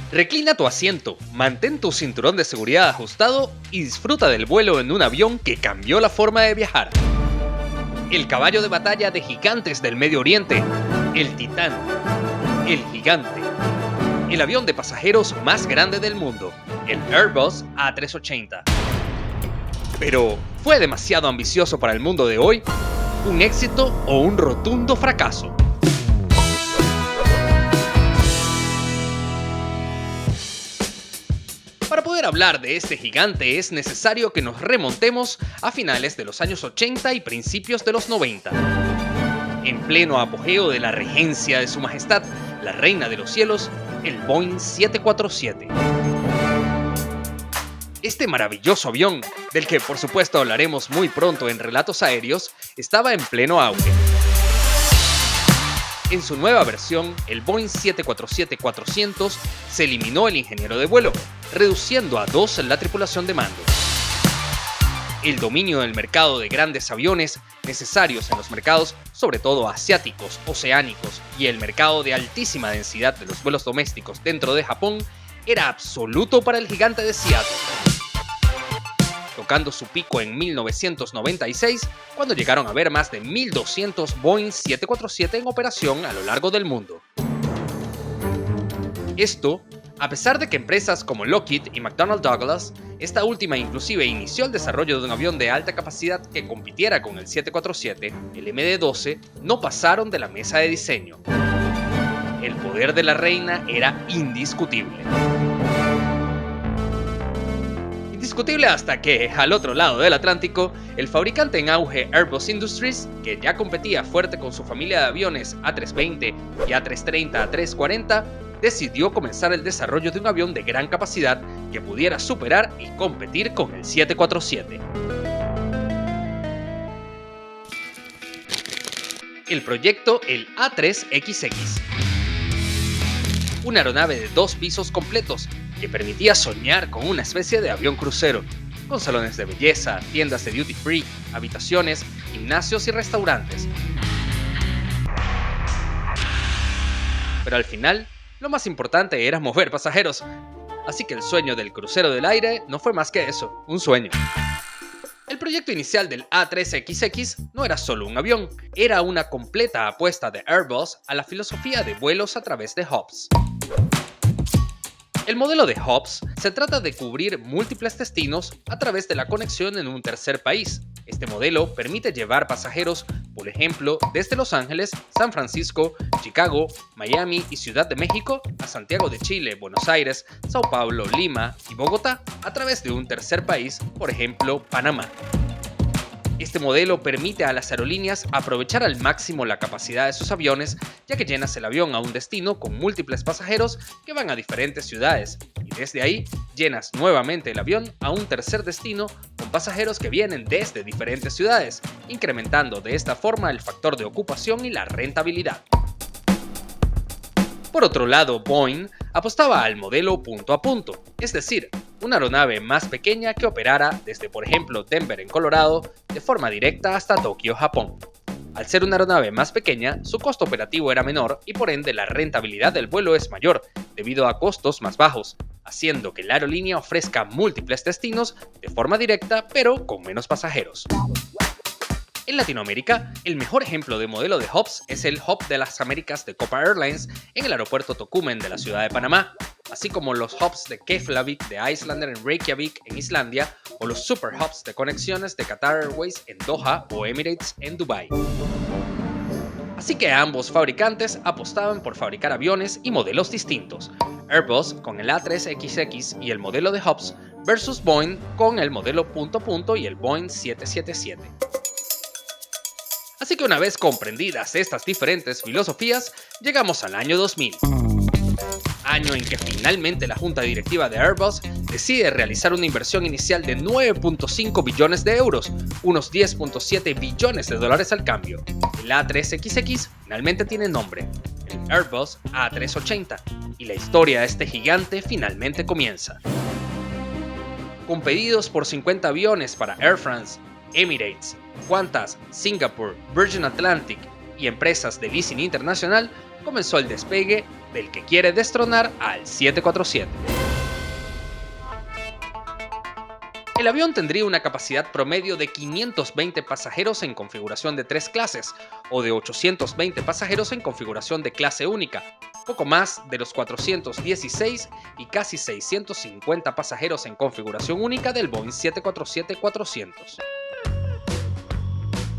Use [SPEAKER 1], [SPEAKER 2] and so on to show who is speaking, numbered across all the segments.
[SPEAKER 1] Reclina tu asiento, mantén tu cinturón de seguridad ajustado y disfruta del vuelo en un avión que cambió la forma de viajar. El caballo de batalla de gigantes del Medio Oriente, el Titán, el Gigante. El avión de pasajeros más grande del mundo, el Airbus A380. Pero, ¿fue demasiado ambicioso para el mundo de hoy? ¿Un éxito o un rotundo fracaso? Para poder hablar de este gigante es necesario que nos remontemos a finales de los años 80 y principios de los 90. En pleno apogeo de la regencia de Su Majestad, la Reina de los Cielos, el Boeing 747. Este maravilloso avión, del que por supuesto hablaremos muy pronto en Relatos Aéreos, estaba en pleno auge. En su nueva versión, el Boeing 747-400 se eliminó el ingeniero de vuelo, reduciendo a 2 la tripulación de mando. El dominio del mercado de grandes aviones, necesarios en los mercados sobre todo asiáticos, oceánicos y el mercado de altísima densidad de los vuelos domésticos dentro de Japón, era absoluto para el gigante de Seattle, tocando su pico en 1996, cuando llegaron a haber más de 1.200 Boeing 747 en operación a lo largo del mundo. Esto, a pesar de que empresas como Lockheed y McDonnell Douglas, esta última inclusive inició el desarrollo de un avión de alta capacidad que compitiera con el 747, el MD-12, no pasaron de la mesa de diseño. El poder de la reina era indiscutible. Indiscutible hasta que, al otro lado del Atlántico, el fabricante en auge Airbus Industries, que ya competía fuerte con su familia de aviones A320 y A330-A340, decidió comenzar el desarrollo de un avión de gran capacidad que pudiera superar y competir con el 747. El proyecto el A3XX. Una aeronave de 2 pisos completos que permitía soñar con una especie de avión crucero, con salones de belleza, tiendas de duty free, habitaciones, gimnasios y restaurantes. Pero al final, lo más importante era mover pasajeros, así que el sueño del crucero del aire no fue más que eso, un sueño. El proyecto inicial del A3XX no era solo un avión, era una completa apuesta de Airbus a la filosofía de vuelos a través de hubs. El modelo de hubs se trata de cubrir múltiples destinos a través de la conexión en un tercer país. Este modelo permite llevar pasajeros, por ejemplo, desde Los Ángeles, San Francisco, Chicago, Miami y Ciudad de México a Santiago de Chile, Buenos Aires, Sao Paulo, Lima y Bogotá a través de un tercer país, por ejemplo, Panamá. Este modelo permite a las aerolíneas aprovechar al máximo la capacidad de sus aviones, ya que llenas el avión a un destino con múltiples pasajeros que van a diferentes ciudades, y desde ahí llenas nuevamente el avión a un tercer destino con pasajeros que vienen desde diferentes ciudades, incrementando de esta forma el factor de ocupación y la rentabilidad. Por otro lado, Boeing apostaba al modelo punto a punto, es decir, una aeronave más pequeña que operara desde, por ejemplo, Denver en Colorado, de forma directa hasta Tokio, Japón. Al ser una aeronave más pequeña, su costo operativo era menor y por ende la rentabilidad del vuelo es mayor, debido a costos más bajos, haciendo que la aerolínea ofrezca múltiples destinos de forma directa pero con menos pasajeros. En Latinoamérica, el mejor ejemplo de modelo de hubs es el Hub de las Américas de Copa Airlines en el aeropuerto Tocumen de la ciudad de Panamá, así como los hubs de Keflavik de Islander en Reykjavik en Islandia o los super hubs de conexiones de Qatar Airways en Doha o Emirates en Dubái. Así que ambos fabricantes apostaban por fabricar aviones y modelos distintos, Airbus con el A3XX y el modelo de hubs versus Boeing con el modelo punto a punto y el Boeing 777. Así que una vez comprendidas estas diferentes filosofías, llegamos al año 2000. Año en que finalmente la junta directiva de Airbus decide realizar una inversión inicial de 9.5 billones de euros, unos 10.7 billones de dólares al cambio. El A3XX finalmente tiene nombre, el Airbus A380, y la historia de este gigante finalmente comienza. Con pedidos por 50 aviones para Air France, Emirates, Qantas, Singapore, Virgin Atlantic y empresas de leasing internacional, comenzó el despegue del que quiere destronar al 747. El avión tendría una capacidad promedio de 520 pasajeros en configuración de 3 clases, o de 820 pasajeros en configuración de clase única, poco más de los 416 y casi 650 pasajeros en configuración única del Boeing 747-400.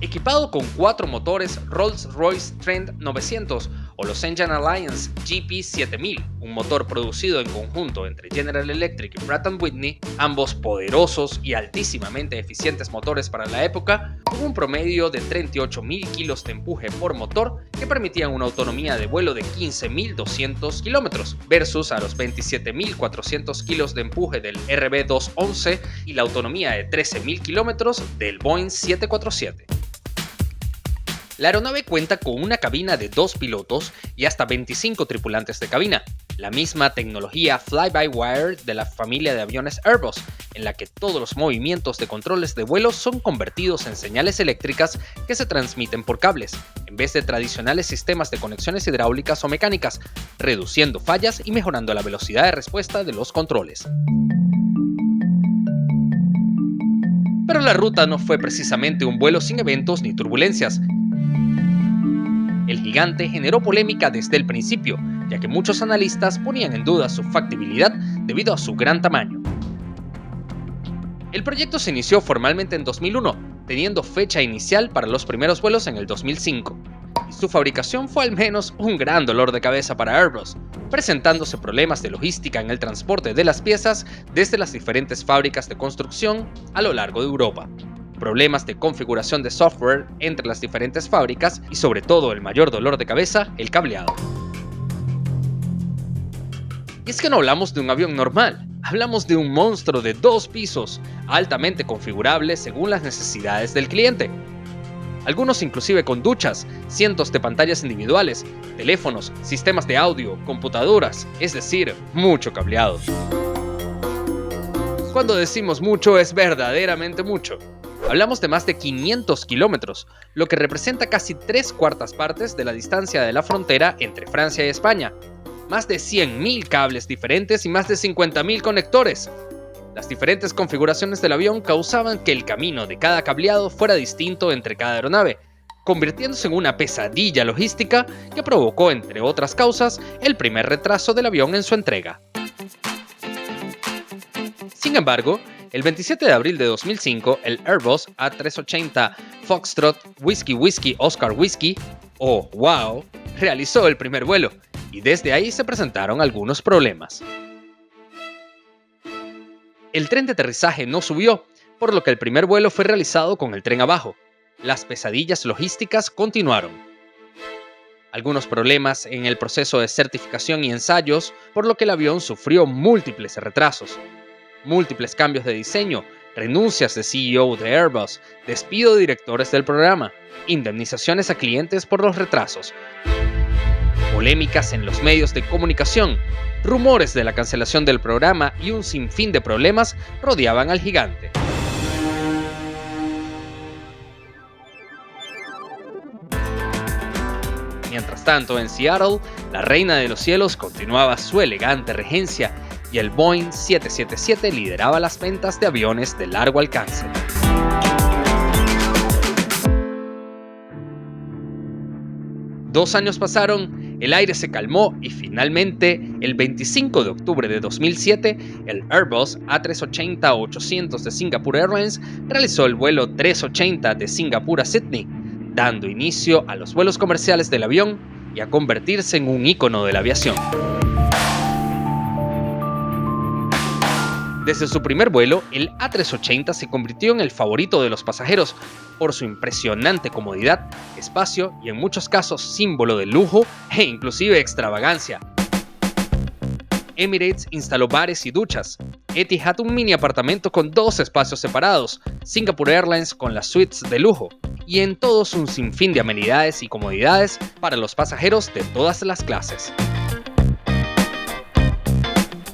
[SPEAKER 1] Equipado con 4 motores Rolls-Royce Trent 900 o los Engine Alliance GP7000, un motor producido en conjunto entre General Electric y Pratt & Whitney, ambos poderosos y altísimamente eficientes motores para la época, con un promedio de 38.000 kilos de empuje por motor que permitían una autonomía de vuelo de 15.200 kilómetros, versus a los 27.400 kilos de empuje del RB211 y la autonomía de 13.000 kilómetros del Boeing 747. La aeronave cuenta con una cabina de 2 pilotos y hasta 25 tripulantes de cabina, la misma tecnología fly-by-wire de la familia de aviones Airbus, en la que todos los movimientos de controles de vuelo son convertidos en señales eléctricas que se transmiten por cables, en vez de tradicionales sistemas de conexiones hidráulicas o mecánicas, reduciendo fallas y mejorando la velocidad de respuesta de los controles. Pero la ruta no fue precisamente un vuelo sin eventos ni turbulencias. El gigante generó polémica desde el principio, ya que muchos analistas ponían en duda su factibilidad debido a su gran tamaño. El proyecto se inició formalmente en 2001, teniendo fecha inicial para los primeros vuelos en el 2005, y su fabricación fue al menos un gran dolor de cabeza para Airbus, presentándose problemas de logística en el transporte de las piezas desde las diferentes fábricas de construcción a lo largo de Europa, problemas de configuración de software entre las diferentes fábricas y sobre todo el mayor dolor de cabeza, el cableado. Y es que no hablamos de un avión normal, hablamos de un monstruo de 2 pisos, altamente configurable según las necesidades del cliente. Algunos inclusive con duchas, cientos de pantallas individuales, teléfonos, sistemas de audio, computadoras, es decir, mucho cableado. Cuando decimos mucho es verdaderamente mucho. Hablamos de más de 500 kilómetros, lo que representa casi 3/4 partes de la distancia de la frontera entre Francia y España. Más de 100.000 cables diferentes y más de 50.000 conectores. Las diferentes configuraciones del avión causaban que el camino de cada cableado fuera distinto entre cada aeronave, convirtiéndose en una pesadilla logística que provocó, entre otras causas, el primer retraso del avión en su entrega. Sin embargo, el 27 de abril de 2005, el Airbus A380 Foxtrot Whiskey Whiskey Oscar Whiskey, o WOW, realizó el primer vuelo, y desde ahí se presentaron algunos problemas. El tren de aterrizaje no subió, por lo que el primer vuelo fue realizado con el tren abajo. Las pesadillas logísticas continuaron. Algunos problemas en el proceso de certificación y ensayos, por lo que el avión sufrió múltiples retrasos. Múltiples cambios de diseño, renuncias de CEO de Airbus, despido de directores del programa, indemnizaciones a clientes por los retrasos, polémicas en los medios de comunicación, rumores de la cancelación del programa y un sinfín de problemas rodeaban al gigante. Mientras tanto, en Seattle, la reina de los cielos continuaba su elegante regencia y el Boeing 777 lideraba las ventas de aviones de largo alcance. Dos años pasaron, el aire se calmó y finalmente, el 25 de octubre de 2007, el Airbus A380-800 de Singapore Airlines realizó el vuelo 380 de Singapur a Sydney, dando inicio a los vuelos comerciales del avión y a convertirse en un ícono de la aviación. Desde su primer vuelo, el A380 se convirtió en el favorito de los pasajeros por su impresionante comodidad, espacio y en muchos casos símbolo de lujo e inclusive extravagancia. Emirates instaló bares y duchas, Etihad un mini apartamento con 2 espacios separados, Singapore Airlines con las suites de lujo, y en todos un sinfín de amenidades y comodidades para los pasajeros de todas las clases.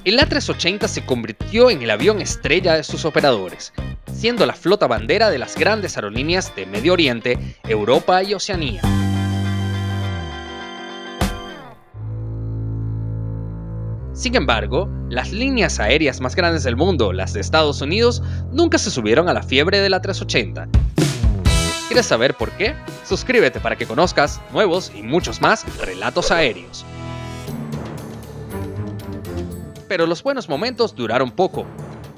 [SPEAKER 1] El A380 se convirtió en el avión estrella de sus operadores, siendo la flota bandera de las grandes aerolíneas de Medio Oriente, Europa y Oceanía. Sin embargo, las líneas aéreas más grandes del mundo, las de Estados Unidos, nunca se subieron a la fiebre del A380. ¿Quieres saber por qué? Suscríbete para que conozcas nuevos y muchos más relatos aéreos. Pero los buenos momentos duraron poco.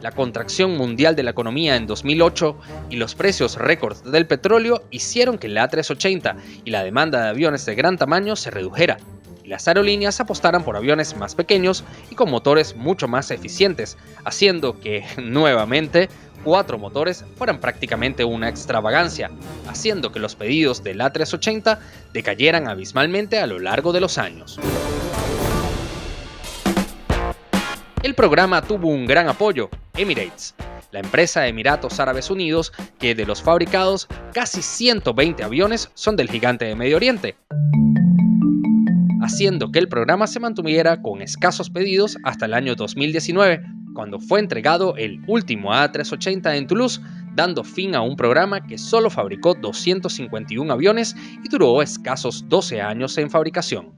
[SPEAKER 1] La contracción mundial de la economía en 2008 y los precios récord del petróleo hicieron que el A380 y la demanda de aviones de gran tamaño se redujera, y las aerolíneas apostaran por aviones más pequeños y con motores mucho más eficientes, haciendo que, nuevamente, 4 motores fueran prácticamente una extravagancia, haciendo que los pedidos del A380 decayeran abismalmente a lo largo de los años. El programa tuvo un gran apoyo, Emirates, la empresa de Emiratos Árabes Unidos, que de los fabricados, casi 120 aviones son del gigante de Medio Oriente, haciendo que el programa se mantuviera con escasos pedidos hasta el año 2019, cuando fue entregado el último A380 en Toulouse, dando fin a un programa que solo fabricó 251 aviones y duró escasos 12 años en fabricación.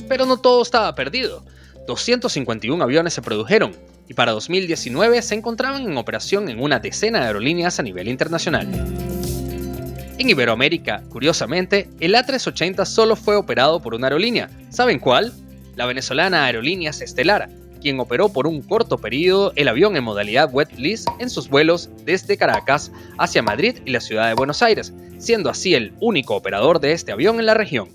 [SPEAKER 1] Pero no todo estaba perdido. 251 aviones se produjeron y para 2019 se encontraban en operación en una decena de aerolíneas a nivel internacional. En Iberoamérica, curiosamente, el A380 solo fue operado por una aerolínea. ¿Saben cuál? La venezolana Aerolíneas Estelara, quien operó por un corto periodo el avión en modalidad wet lease en sus vuelos desde Caracas hacia Madrid y la ciudad de Buenos Aires, siendo así el único operador de este avión en la región.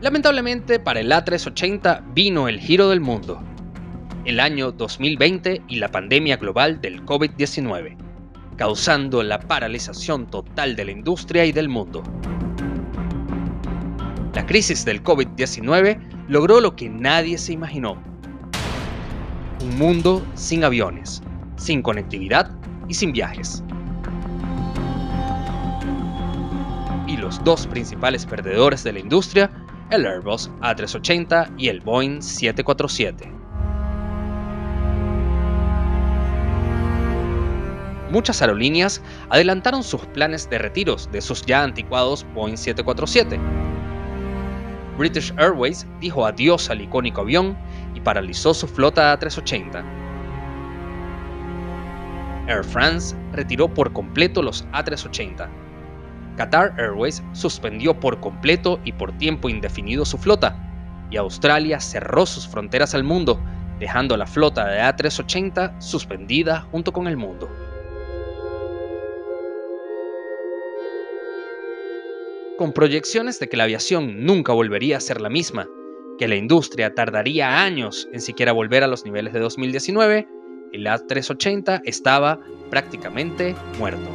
[SPEAKER 1] Lamentablemente para el A380 vino el giro del mundo, el año 2020 y la pandemia global del COVID-19, causando la paralización total de la industria y del mundo. La crisis del COVID-19 logró lo que nadie se imaginó: un mundo sin aviones, sin conectividad y sin viajes. Y los dos principales perdedores de la industria, el Airbus A380 y el Boeing 747. Muchas aerolíneas adelantaron sus planes de retiros de sus ya anticuados Boeing 747. British Airways dijo adiós al icónico avión y paralizó su flota A380. Air France retiró por completo los A380. Qatar Airways suspendió por completo y por tiempo indefinido su flota, y Australia cerró sus fronteras al mundo, dejando la flota de A380 suspendida junto con el mundo. Con proyecciones de que la aviación nunca volvería a ser la misma, que la industria tardaría años en siquiera volver a los niveles de 2019, el A380 estaba prácticamente muerto.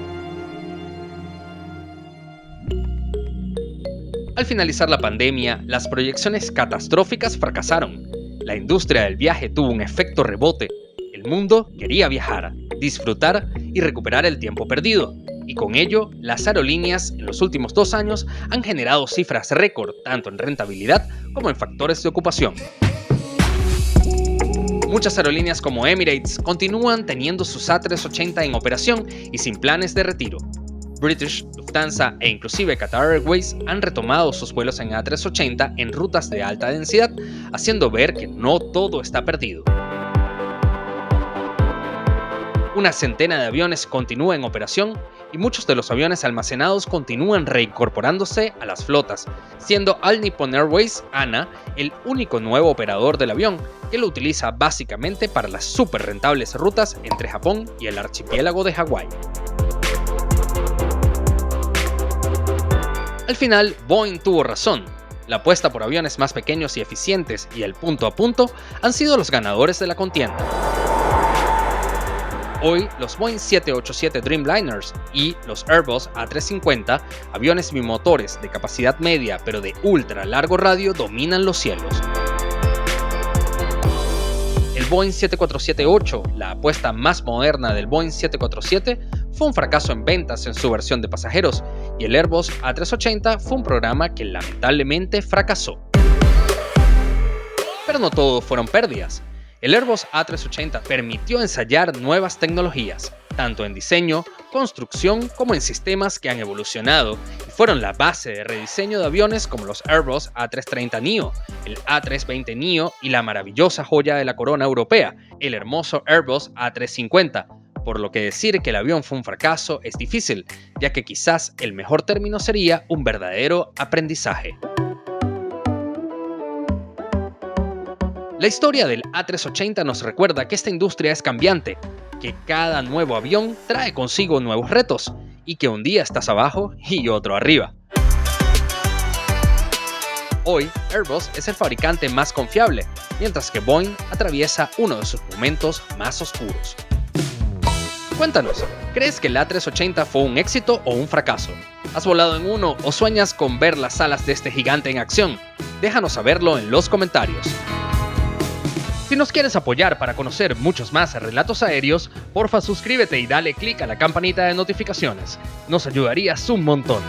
[SPEAKER 1] Al finalizar la pandemia, las proyecciones catastróficas fracasaron. La industria del viaje tuvo un efecto rebote. El mundo quería viajar, disfrutar y recuperar el tiempo perdido. Y con ello, las aerolíneas en los últimos 2 años han generado cifras récord tanto en rentabilidad como en factores de ocupación. Muchas aerolíneas como Emirates continúan teniendo sus A380 en operación y sin planes de retiro. British, Lufthansa e inclusive Qatar Airways han retomado sus vuelos en A380 en rutas de alta densidad, haciendo ver que no todo está perdido. Una centena de aviones continúa en operación y muchos de los aviones almacenados continúan reincorporándose a las flotas, siendo All Nippon Airways, ANA, el único nuevo operador del avión, que lo utiliza básicamente para las súper rentables rutas entre Japón y el archipiélago de Hawái. Al final, Boeing tuvo razón. La apuesta por aviones más pequeños y eficientes y el punto a punto han sido los ganadores de la contienda. Hoy, los Boeing 787 Dreamliners y los Airbus A350, aviones bimotores de capacidad media pero de ultra largo radio, dominan los cielos. El Boeing 747-8, la apuesta más moderna del Boeing 747, fue un fracaso en ventas en su versión de pasajeros, y el Airbus A380 fue un programa que lamentablemente fracasó. Pero no todo fueron pérdidas. El Airbus A380 permitió ensayar nuevas tecnologías. tanto en diseño, construcción como en sistemas que han evolucionado y fueron la base de rediseño de aviones como los Airbus A330neo, el A320neo y la maravillosa joya de la corona europea, el hermoso Airbus A350. Por lo que decir que el avión fue un fracaso es difícil, ya que quizás el mejor término sería un verdadero aprendizaje. La historia del A380 nos recuerda que esta industria es cambiante, que cada nuevo avión trae consigo nuevos retos, y que un día estás abajo y otro arriba. Hoy, Airbus es el fabricante más confiable, mientras que Boeing atraviesa uno de sus momentos más oscuros. Cuéntanos, ¿crees que el A380 fue un éxito o un fracaso? ¿Has volado en uno o sueñas con ver las alas de este gigante en acción? Déjanos saberlo en los comentarios. Si nos quieres apoyar para conocer muchos más relatos aéreos, porfa suscríbete y dale click a la campanita de notificaciones. Nos ayudarías un montón.